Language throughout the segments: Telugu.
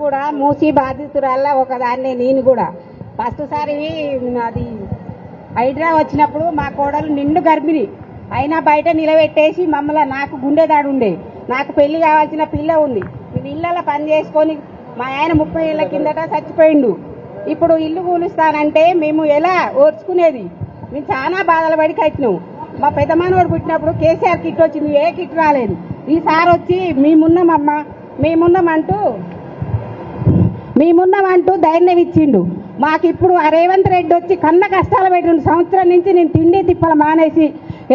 కూడా మూసి బాధితురాల్లా ఒకదాన్నే నేను కూడా ఫస్ట్ సారి అది హైడ్రా వచ్చినప్పుడు మా కోడలు నిండు గర్భిణి అయినా బయట నిలబెట్టేసి మమ్మల్ని నాకు గుండెదాడు ఉండే నాకు పెళ్లి కావాల్సిన పిల్ల ఉంది నేను ఇళ్ళలో పని చేసుకొని మా ఆయన 30 ఏళ్ల కిందట చచ్చిపోయిండు ఇప్పుడు ఇల్లు కూలుస్తానంటే మేము ఎలా ఓర్చుకునేది మేము చాలా బాధలు పడి కట్టినాం మా పెద్ద మనవాడు పుట్టినప్పుడు కేసీఆర్ కిట్ వచ్చింది ఏ కిట్ రాలేదు ఈసారి వచ్చి మేమున్నామమ్మా మేమున్నామంటూ ధైర్యం ఇచ్చిండు మాకు ఇప్పుడు ఆ రేవంత్ రెడ్డి వచ్చి కన్న కష్టాలు పెట్టిండు సంవత్సరం నుంచి నేను తిండి తిప్పలు మానేసి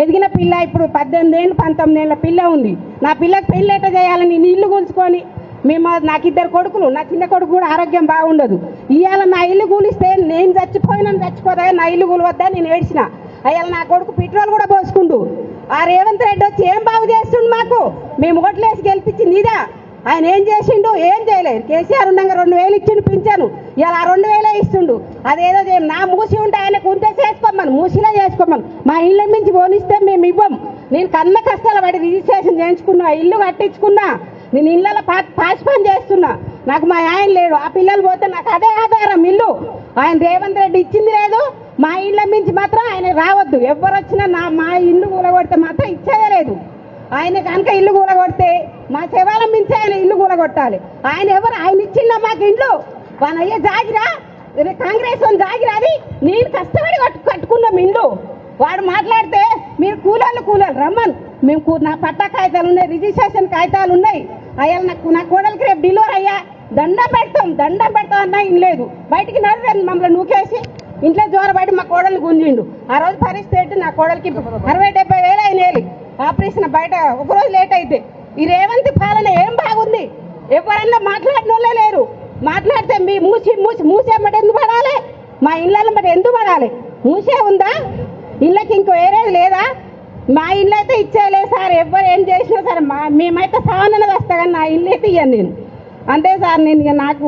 ఎదిగిన పిల్ల ఇప్పుడు 18 ఏళ్ళు 19 ఏళ్ళ పిల్ల ఉంది నా పిల్లకి పెళ్ళి ఎట్ట చేయాలని నేను ఇల్లు కూల్చుకొని నాకు 2 కొడుకులు నా చిన్న కొడుకు కూడా ఆరోగ్యం బాగుండదు ఇవాళ నా ఇల్లు కూలిస్తే నేను చచ్చిపోదా నా ఇల్లు కూలవద్దా నేను ఏడ్చిన అయ్యాల నా కొడుకు పెట్రోల్ కూడా పోసుకుండు ఆ రేవంత్ రెడ్డి వచ్చి ఏం బాగు చేస్తుండు మాకు మేము ఓట్లేసి గెలిపించింది ఇదా ఆయన ఏం చేసిండు ఏం చేయలేదు కేసీఆర్ ఉండగా 2000 ఇచ్చిండు పింఛను ఇలా 2000 ఇస్తుండు అదేదో నా మూసి ఉంటే ఆయనకు ఉంటే చేసుకోమను మూసిలా చేసుకోమను మా ఇళ్ళ నుంచి పోనిస్తే మేము ఇవ్వం నేను కన్న కష్టాలు పడి రిజిస్ట్రేషన్ చేయించుకున్నా ఇల్లు కట్టించుకున్నా నేను ఇళ్ళలో పాసి పని చేస్తున్నా నాకు మా ఆయన లేడు ఆ పిల్లలు పోతే నాకు అదే ఆధారం ఇల్లు ఆయన రేవంత్ రెడ్డి ఇచ్చింది లేదు మా ఇళ్ళ మించి మాత్రం ఆయన రావద్దు ఎవరు వచ్చినా మా ఇల్లు కూలగొడితే మాత్రం ఇచ్చేదే లేదు ఆయన కనుక ఇల్లు కూలగొడితే మా శవాల మించి ఆయన ఇల్లు కూలగొట్టాలి ఆయన ఎవరు ఆయన ఇచ్చిందా మాకు ఇండ్లు వాళ్ళ అయ్యే జాగిరా కాంగ్రెస్ వాళ్ళు జాగిరా అది నేను కష్టపడి కట్టుకున్నాం ఇండ్లు వాడు మాట్లాడితే మీరు కూలాలు రమ్మన్ మేము నా పట్టా కాగితాలు ఉన్నాయి రిజిస్ట్రేషన్ కాగితాలు ఉన్నాయి అయ్యా నా కోడలికి రేపు డెలివరీ అయ్యా దండం పెడతాం అన్నా ఇన్ లేదు బయటికి నడు మమ్మల్ని నూకేసి ఇంట్లో జోరబడి మా కోడలు గుంజిండు ఆ రోజు పరిస్థితి నా కోడలికి 60-70 వేలు అయినాయి ఆపరేషన్ బయట ఒకరోజు లేట్ అయితే ఈ రేవంత్ పాలన ఏం బాగుంది ఎవరన్నా మాట్లాడిన వాళ్ళే లేరు మాట్లాడితే మీ మూసే మరి ఎందుకు పడాలి మా ఇళ్ళలో మరి ఎందుకు పడాలి మూసే ఉందా ఇళ్ళకి ఇంకో వేరేది లేదా మా ఇల్లు అయితే ఇచ్చేయలేదు సార్ ఎవరు ఏం చేసినా సరే మేమైతే సావనన్నది వస్తా కానీ నా ఇల్లు అయితే ఇయ్యాను నేను అంతే సార్ నేను నాకు